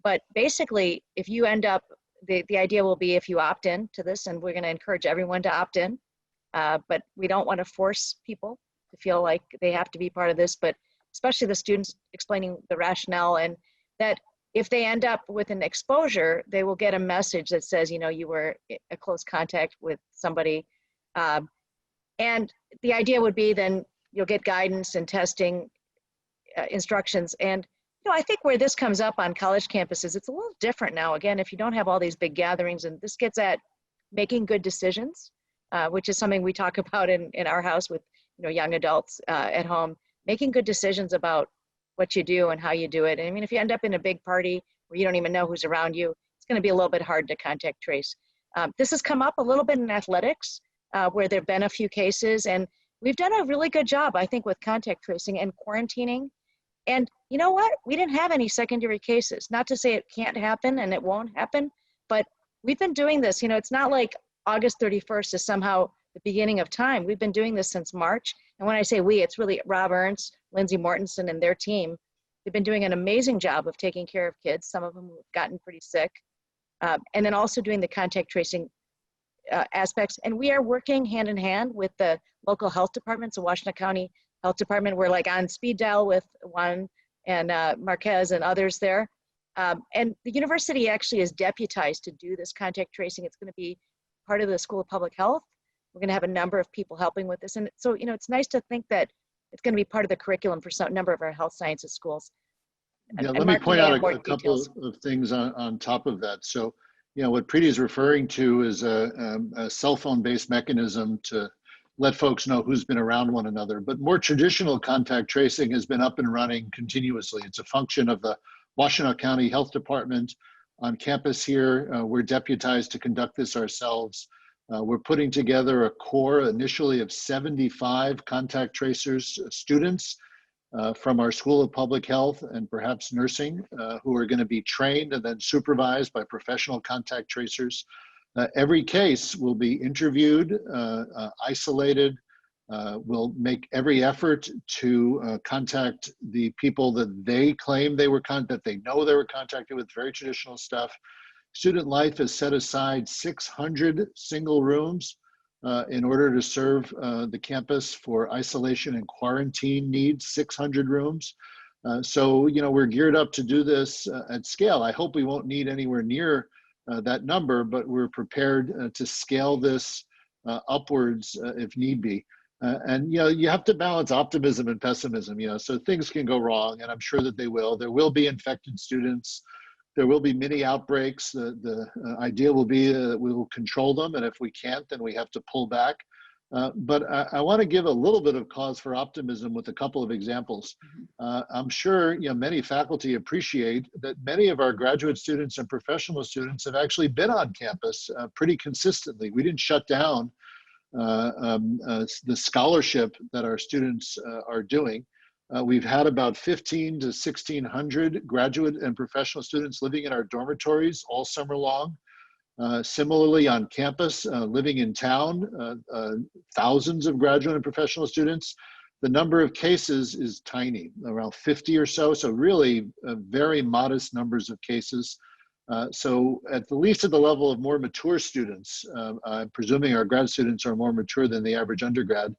But basically, if you end up, the idea will be if you opt in to this, and we're going to encourage everyone to opt in, but we don't want to force people to feel like they have to be part of this, but especially the students explaining the rationale, and that if they end up with an exposure, they will get a message that says, you know, you were a close contact with somebody. And the idea would be then you'll get guidance and testing instructions. And You know, I think where this comes up on college campuses, it's a little different now. Again, if you don't have all these big gatherings, and this gets at making good decisions, which is something we talk about in our house with, you know, young adults at home, making good decisions about what you do and how you do it. And I mean, if you end up in a big party where you don't even know who's around you, it's going to be a little bit hard to contact trace. This has come up a little bit in athletics, where there have been a few cases, and we've done a really good job, I think, with contact tracing and quarantining. And you know what? We didn't have any secondary cases. Not to say it can't happen and it won't happen, but we've been doing this. You know, it's not like August 31st is somehow the beginning of time. We've been doing this since March. And when I say we, it's really Rob Ernst, Lindsay Mortensen, and their team. They've been doing an amazing job of taking care of kids, some of them who have gotten pretty sick, and then also doing the contact tracing aspects. And we are working hand in hand with the local health departments, the Washington County Health Department. We're like on speed dial with Juan and Marquez and others there. And the university actually is deputized to do this contact tracing. It's going to be part of the School of Public Health. We're going to have a number of people helping with this. And so, you know, it's nice to think that it's going to be part of the curriculum for some number of our health sciences schools. Yeah, let me point out a couple of things on top of that. So, you know, what Preeti is referring to is a cell phone-based mechanism to let folks know who's been around one another. But more traditional contact tracing has been up and running continuously. It's a function of the Washington County Health Department on campus here. We're deputized to conduct this ourselves. We're putting together a core initially of 75 contact tracers students from our School of Public Health and perhaps nursing, who are going to be trained and then supervised by professional contact tracers. Every case will be interviewed, isolated. We'll make every effort to contact the people that they claim they were that they know they were contacted with, very traditional stuff. Student Life has set aside 600 single rooms in order to serve the campus for isolation and quarantine needs, 600 rooms. So, you know, we're geared up to do this at scale. I hope we won't need anywhere near that number, but we're prepared to scale this upwards if need be. And, you know, you have to balance optimism and pessimism, you know, so things can go wrong, and I'm sure that they will. There will be infected students. There will be mini outbreaks. The idea will be that we will control them, and if we can't, then we have to pull back. But I want to give a little bit of cause for optimism with a couple of examples. I'm sure, you know, many faculty appreciate that many of our graduate students and professional students have actually been on campus pretty consistently. We didn't shut down the scholarship that our students are doing. We've had about 15 to 1,600 graduate and professional students living in our dormitories all summer long. Similarly, on campus, living in town, thousands of graduate and professional students. The number of cases is tiny, around 50 or so, so really very modest numbers of cases. So at the least at the level of more mature students, I'm presuming our grad students are more mature than the average undergrad,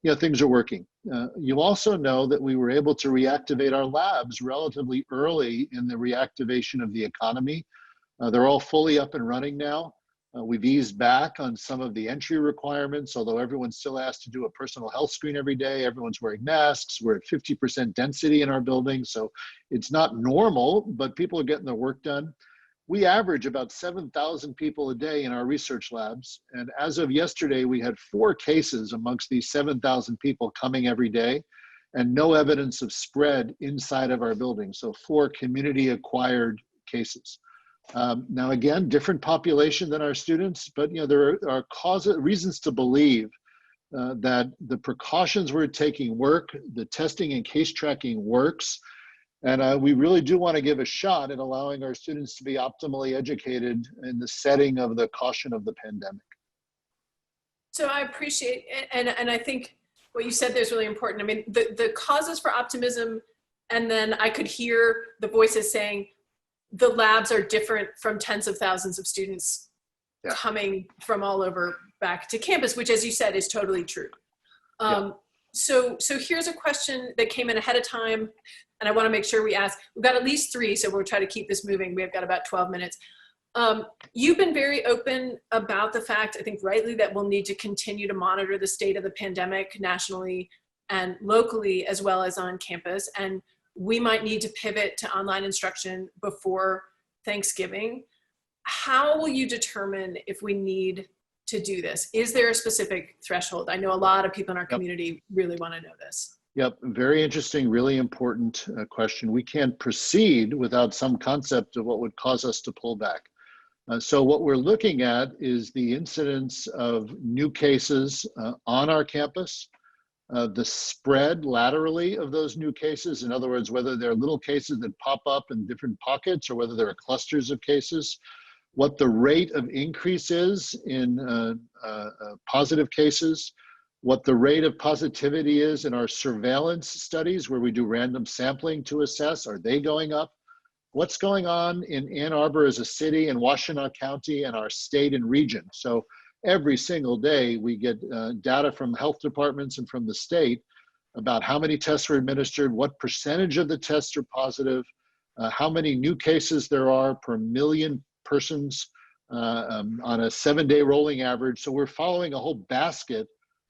you know, things are working. You also know that we were able to reactivate our labs relatively early in the reactivation of the economy. They're all fully up and running now. We've eased back on some of the entry requirements, although everyone's still asked to do a personal health screen every day. Everyone's wearing masks. We're at 50% density in our building, so it's not normal, but people are getting their work done. We average about 7,000 people a day in our research labs. And as of yesterday, we had 4 cases amongst these 7,000 people coming every day, and no evidence of spread inside of our building. So 4 community-acquired cases. Now, again, different population than our students, but you know, there are reasons to believe that the precautions we're taking work, the testing and case tracking works. And we really do want to give a shot at allowing our students to be optimally educated in the setting of the caution of the pandemic. So I appreciate, and I think what you said there is really important. I mean, the causes for optimism, and then I could hear the voices saying the labs are different from tens of thousands of students coming from all over back to campus, which, as you said, is totally true. So here's a question that came in ahead of time, and I want to make sure we ask. We've got at least 3, so we'll try to keep this moving. We've got about 12 minutes. You've been very open about the fact, I think rightly, that we'll need to continue to monitor the state of the pandemic nationally and locally, as well as on campus. And we might need to pivot to online instruction before Thanksgiving. How will you determine if we need to do this? Is there a specific threshold? I know a lot of people in our community really want to know this. Yep, very interesting, really important question. We can't proceed without some concept of what would cause us to pull back. So what we're looking at is the incidence of new cases on our campus, the spread laterally of those new cases. In other words, whether they're little cases that pop up in different pockets or whether there are clusters of cases, what the rate of increase is in positive cases, what the rate of positivity is in our surveillance studies where we do random sampling to assess, are they going up? What's going on in Ann Arbor as a city and Washtenaw County and our state and region? So every single day we get data from health departments and from the state about how many tests were administered, what percentage of the tests are positive, how many new cases there are per million persons on a 7-day rolling average. So we're following a whole basket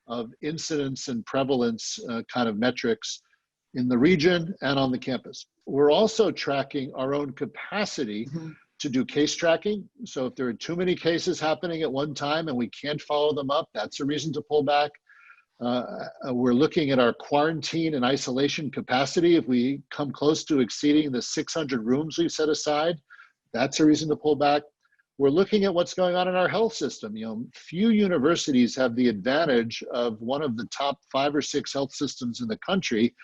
of incidence and prevalence kind of metrics in the region and on the campus. We're also tracking our own capacity to do case tracking. So if there are too many cases happening at one time and we can't follow them up, that's a reason to pull back. We're looking at our quarantine and isolation capacity. If we come close to exceeding the 600 rooms we've set aside, that's a reason to pull back. We're looking at what's going on in our health system. You know, few universities have the advantage of one of the top 5 or 6 health systems in the country,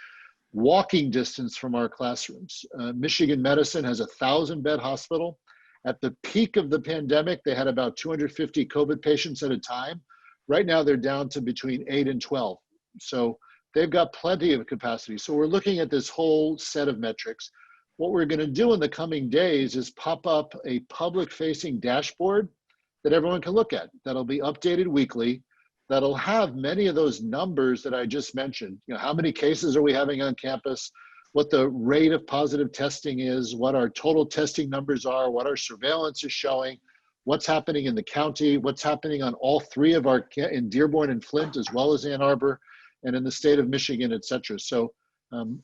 walking distance from our classrooms. Michigan Medicine has a 1,000-bed hospital. At the peak of the pandemic, they had about 250 COVID patients at a time. Right now, they're down to between 8 and 12. So they've got plenty of capacity. So we're looking at this whole set of metrics. What we're going to do in the coming days is pop up a public-facing dashboard that everyone can look at. That'll be updated weekly. That'll have many of those numbers that I just mentioned. You know, how many cases are we having on campus? What the rate of positive testing is, what our total testing numbers are, what our surveillance is showing, what's happening in the county, what's happening on all 3 of our, in Dearborn and Flint, as well as Ann Arbor, and in the state of Michigan, et cetera. So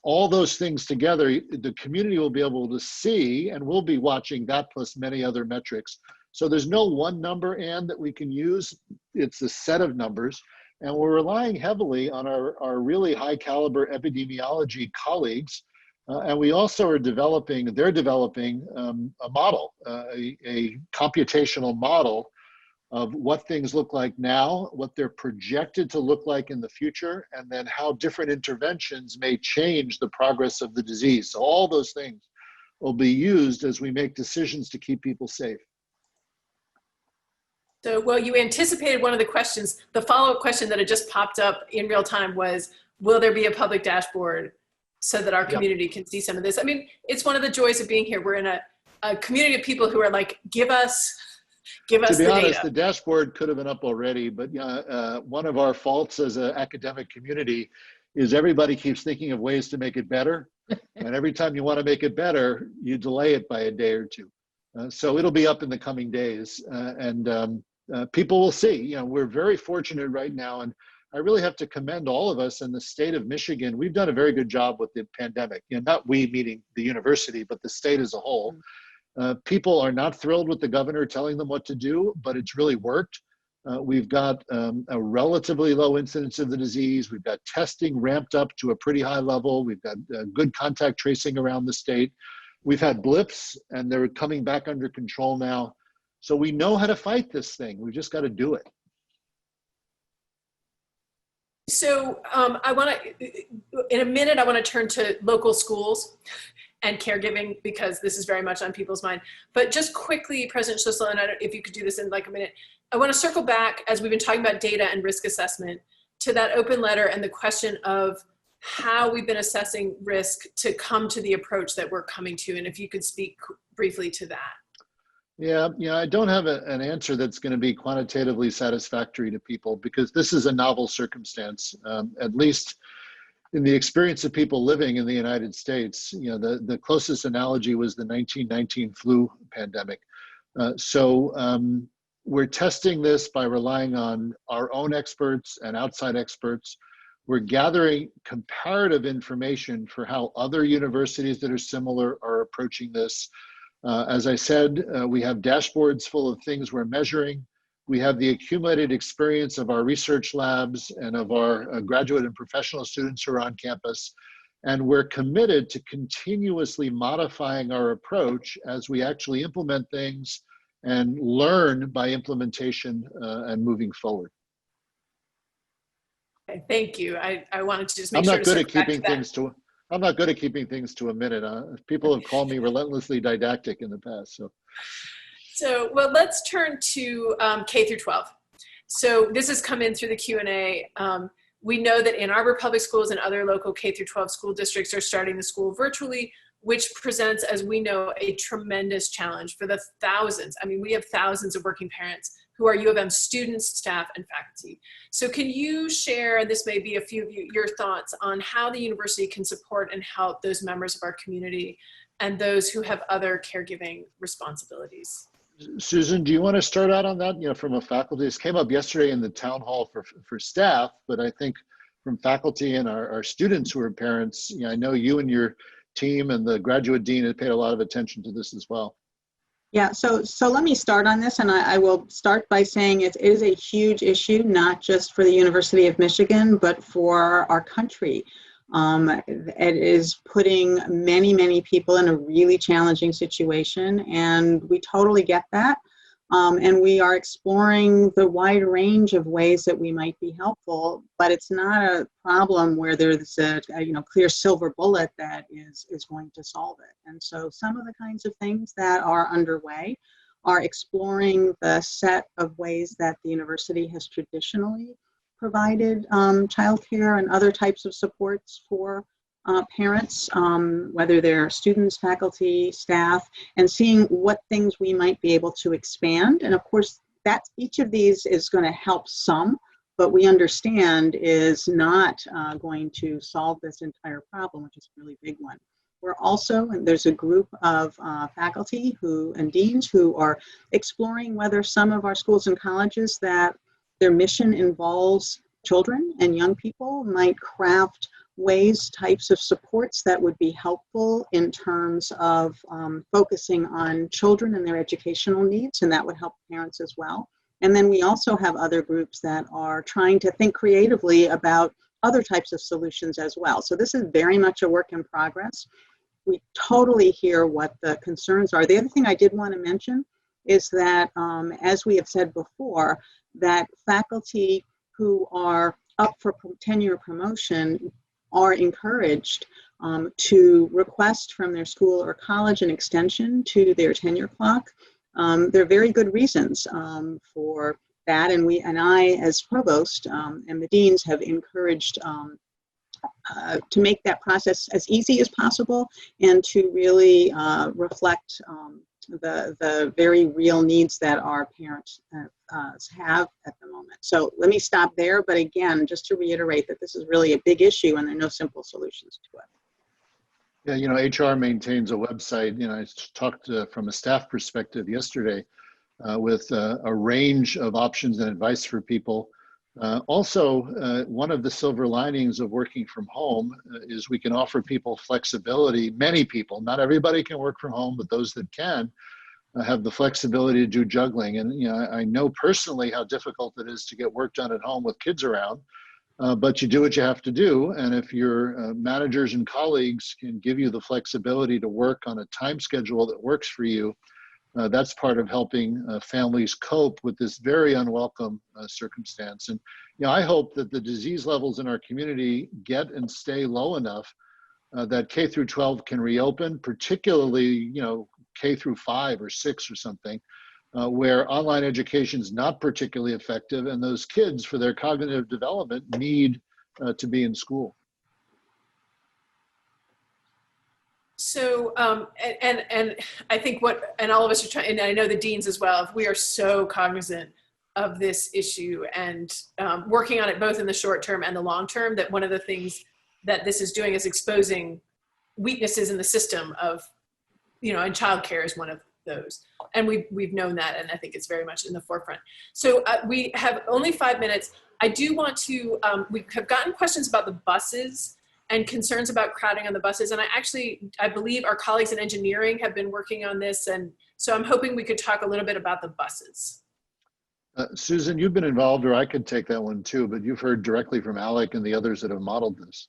all those things together, the community will be able to see, and we'll be watching that plus many other metrics. So there's no one number, Ann, that we can use. It's a set of numbers. And we're relying heavily on our really high caliber epidemiology colleagues. And we also are they're developing a model, a computational model of what things look like now, what they're projected to look like in the future, and then how different interventions may change the progress of the disease. So all those things will be used as we make decisions to keep people safe. So, well, you anticipated one of the questions. The follow-up question that had just popped up in real time was, will there be a public dashboard so that our community can see some of this? I mean, it's one of the joys of being here. We're in a community of people who are like, give us the data. To be honest, the dashboard could have been up already, but one of our faults as an academic community is everybody keeps thinking of ways to make it better. And every time you want to make it better, you delay it by a day or two. So it'll be up in the coming days, and people will see. You know, we're very fortunate right now, and I really have to commend all of us in the state of Michigan. We've done a very good job with the pandemic. You know, not we meaning the university, but the state as a whole. People are not thrilled with the governor telling them what to do, but it's really worked. We've got a relatively low incidence of the disease. We've got testing ramped up to a pretty high level. We've got good contact tracing around the state. We've had blips, and they're coming back under control now. So we know how to fight this thing. We've just got to do it. So I want to, in a minute, I want to turn to local schools and caregiving, because this is very much on people's mind. But just quickly, President Schlissel, and I don't, if you could do this in like a minute, I want to circle back, as we've been talking about data and risk assessment, to that open letter and the question of how we've been assessing risk to come to the approach that we're coming to. And if you could speak briefly to that. Yeah, I don't have an answer that's going to be quantitatively satisfactory to people, because this is a novel circumstance, at least in the experience of people living in the United States. You know, the closest analogy was the 1919 flu pandemic. So we're testing this by relying on our own experts and outside experts. We're gathering comparative information for how other universities that are similar are approaching this. As I said, we have dashboards full of things we're measuring. We have the accumulated experience of our research labs and of our graduate and professional students who are on campus. And we're committed to continuously modifying our approach as we actually implement things and learn by implementation and moving forward. Okay, thank you. I wanted to just make I'm sure not to good circle at back to keeping that. things to. I'm not good at keeping things to a minute. People have called me relentlessly didactic in the past. So, well, let's turn to K through 12. So this has come in through the Q&A. We know that Ann Arbor Public Schools and other local K through 12 school districts are starting the school virtually, which presents, as we know, a tremendous challenge for the thousands. I mean, we have thousands of working parents who are U of M students, staff, and faculty. So can you share, and this may be a few of your thoughts on how the university can support and help those members of our community and those who have other caregiving responsibilities? Susan, do you want to start out on that? You know, from a faculty, this came up yesterday in the town hall for staff, but I think from faculty and our students who are parents, you know, I know you and your team and the graduate dean have paid a lot of attention to this as well. Yeah, so let me start on this, and I will start by saying it is a huge issue, not just for the University of Michigan, but for our country. It is putting many, many people in a really challenging situation, and we totally get that. And we are exploring the wide range of ways that we might be helpful, but it's not a problem where there's a clear silver bullet that is going to solve it. And so some of the kinds of things that are underway are exploring the set of ways that the university has traditionally provided childcare and other types of supports for parents, whether they're students, faculty, staff, and seeing what things we might be able to expand. And of course, each of these is going to help some, but we understand is not going to solve this entire problem, which is a really big one. We're also, and there's a group of faculty and deans who are exploring whether some of our schools and colleges that their mission involves children and young people might craft types of supports that would be helpful in terms of focusing on children and their educational needs, and that would help parents as well. And then we also have other groups that are trying to think creatively about other types of solutions as well. So this is very much a work in progress. We totally hear what the concerns are. The other thing I did want to mention is that, as we have said before, that faculty who are up for tenure promotion are encouraged to request from their school or college an extension to their tenure clock. There are very good reasons for that, and I, as provost and the deans, have encouraged to make that process as easy as possible and to really reflect the very real needs that our parents have at the moment. So let me stop there, but again, just to reiterate that this is really a big issue and there are no simple solutions to it. Yeah, you know, HR maintains a website. You know, I talked from a staff perspective yesterday with a range of options and advice for people. Also, one of the silver linings of working from home is we can offer people flexibility. Many people, not everybody can work from home, but those that can have the flexibility to do juggling. And you know, I know personally how difficult it is to get work done at home with kids around, but you do what you have to do. And if your managers and colleagues can give you the flexibility to work on a time schedule that works for you, that's part of helping families cope with this very unwelcome circumstance. And you know, I hope that the disease levels in our community get and stay low enough that K through 12 can reopen, particularly, you know, K through 5 or 6 or something, where online education is not particularly effective, and those kids, for their cognitive development, need to be in school. So, and I think and all of us are trying, and I know the deans as well, we are so cognizant of this issue and working on it both in the short term and the long term, that one of the things that this is doing is exposing weaknesses in the system of, you know, and childcare is one of those. And we've known that, and I think it's very much in the forefront. So we have only 5 minutes. I do want to, we have gotten questions about the buses and concerns about crowding on the buses. And I believe our colleagues in engineering have been working on this. And so I'm hoping we could talk a little bit about the buses. Susan, you've been involved, or I could take that one too, but you've heard directly from Alec and the others that have modeled this.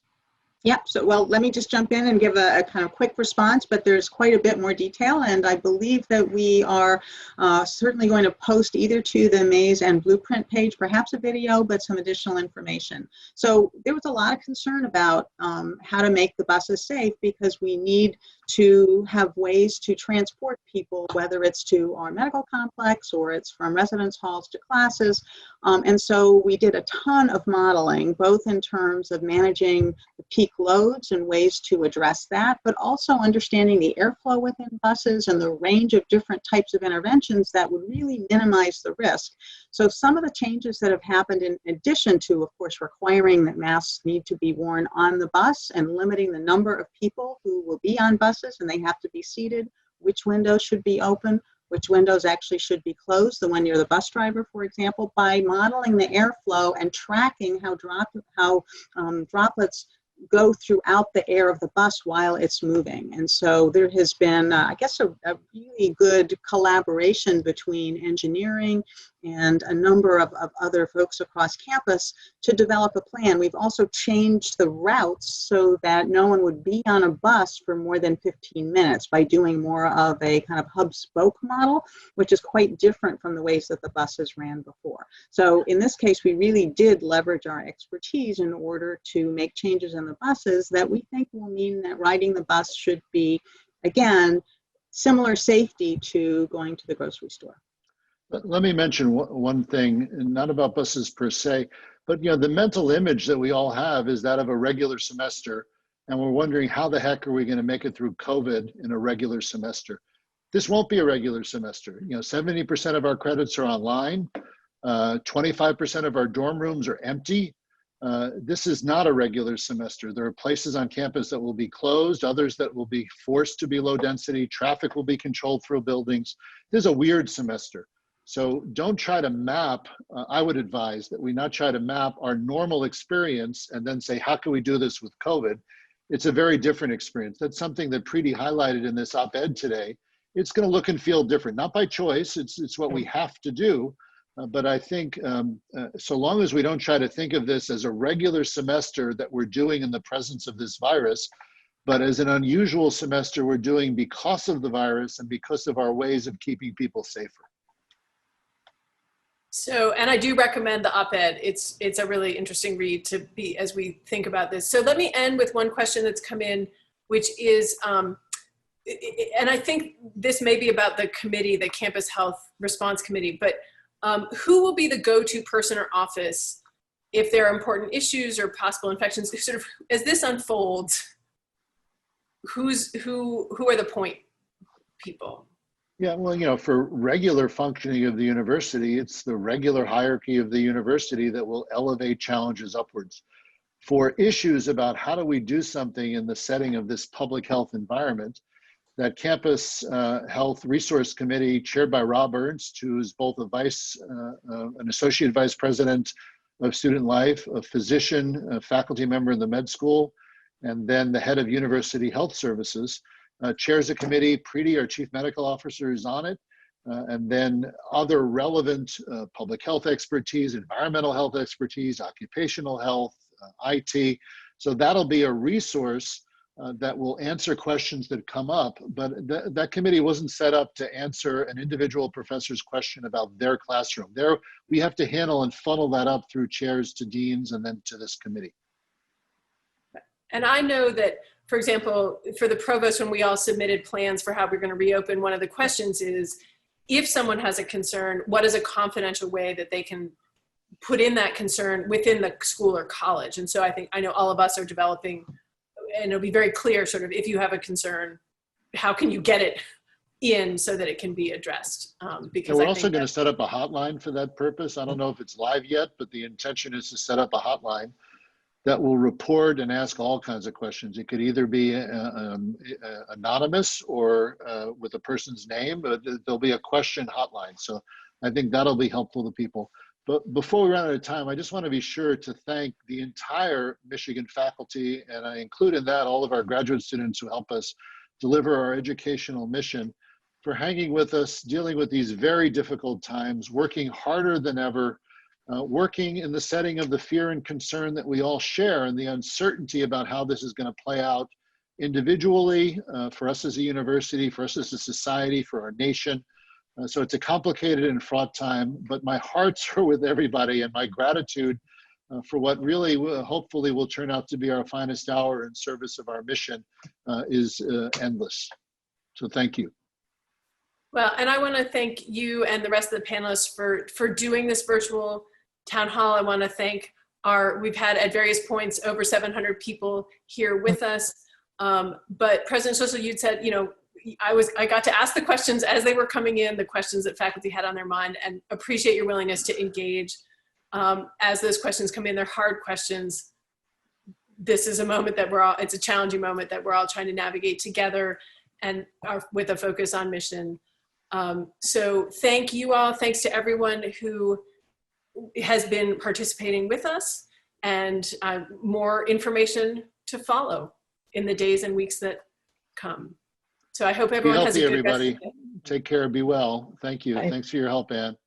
Yep. So, well, let me just jump in and give a kind of quick response, but there's quite a bit more detail. And I believe that we are certainly going to post either to the Maze and Blueprint page, perhaps a video, but some additional information. So there was a lot of concern about how to make the buses safe, because we need to have ways to transport people, whether it's to our medical complex or it's from residence halls to classes. And so we did a ton of modeling, both in terms of managing the peak loads and ways to address that, but also understanding the airflow within buses and the range of different types of interventions that would really minimize the risk. So some of the changes that have happened, in addition to, of course, requiring that masks need to be worn on the bus and limiting the number of people who will be on buses, and they have to be seated, which windows should be open, which windows actually should be closed, the one near the bus driver, for example, by modeling the airflow and tracking how droplets go throughout the air of the bus while it's moving. And so there has been, I guess, a really good collaboration between engineering and a number of other folks across campus to develop a plan. We've also changed the routes so that no one would be on a bus for more than 15 minutes by doing more of a kind of hub-spoke model, which is quite different from the ways that the buses ran before. So in this case, we really did leverage our expertise in order to make changes in the buses that we think will mean that riding the bus should be, again, similar safety to going to the grocery store. Let me mention one thing, not about buses per se, but the mental image that we all have is that of a regular semester, and we're wondering how the heck are we going to make it through COVID in a regular semester? This won't be a regular semester. 70% of our credits are online, 25% of our dorm rooms are empty. This is not a regular semester. There are places on campus that will be closed, others that will be forced to be low density, traffic will be controlled through buildings. This is a weird semester. So don't try to map, I would advise that we not try to map our normal experience and then say, how can we do this with COVID? It's a very different experience. That's something that Preeti highlighted in this op-ed today. It's going to look and feel different, not by choice, it's what we have to do. But I think so long as we don't try to think of this as a regular semester that we're doing in the presence of this virus, but as an unusual semester we're doing because of the virus and because of our ways of keeping people safer. So, and I do recommend the op-ed. It's a really interesting read to be as we think about this. So let me end with one question that's come in, which is, and I think this may be about the committee, the Campus Health Response Committee, but who will be the go-to person or office if there are important issues or possible infections? Sort of as this unfolds, who are the point people? Yeah, well, for regular functioning of the university, it's the regular hierarchy of the university that will elevate challenges upwards. For issues about how do we do something in the setting of this public health environment, that Campus Health Resource Committee chaired by Rob Ernst, who is both an associate vice president of Student Life, a physician, a faculty member in the med school, and then the head of University Health Services, chairs a committee. Preeti, our chief medical officer, is on it. And then other relevant public health expertise, environmental health expertise, occupational health, IT. So that'll be a resource that will answer questions that come up. But that committee wasn't set up to answer an individual professor's question about their classroom. We have to handle and funnel that up through chairs to deans and then to this committee. And I know that, for example, for the provost, when we all submitted plans for how we're going to reopen, one of the questions is, if someone has a concern, what is a confidential way that they can put in that concern within the school or college? And so I know all of us are developing, and it'll be very clear sort of, if you have a concern, how can you get it in so that it can be addressed? Because we're also going to set up a hotline for that purpose. I don't know if it's live yet, but the intention is to set up a hotline that will report and ask all kinds of questions. It could either be anonymous or with a person's name, but there'll be a question hotline. So I think that'll be helpful to people. But before we run out of time, I just want to be sure to thank the entire Michigan faculty, and I include in that all of our graduate students who help us deliver our educational mission, for hanging with us, dealing with these very difficult times, working harder than ever, working in the setting of the fear and concern that we all share and the uncertainty about how this is going to play out individually, for us as a university, for us as a society, for our nation. So it's a complicated and fraught time, but my hearts are with everybody, and my gratitude for what really hopefully will turn out to be our finest hour in service of our mission is endless. So thank you. Well, and I want to thank you and the rest of the panelists for doing this virtual town hall. I want to thank we've had at various points over 700 people here with us. But President Schlissel, you'd said, you know, I got to ask the questions as they were coming in, the questions that faculty had on their mind, and appreciate your willingness to engage as those questions come in. They're hard questions. This is a moment that it's a challenging moment that we're all trying to navigate together and with a focus on mission. So thank you all. Thanks to everyone who has been participating with us, and more information to follow in the days and weeks that come. So I hope everyone has a good everybody. rest of the day. Take care. Be well. Thank you. Bye. Thanks for your help, Ann.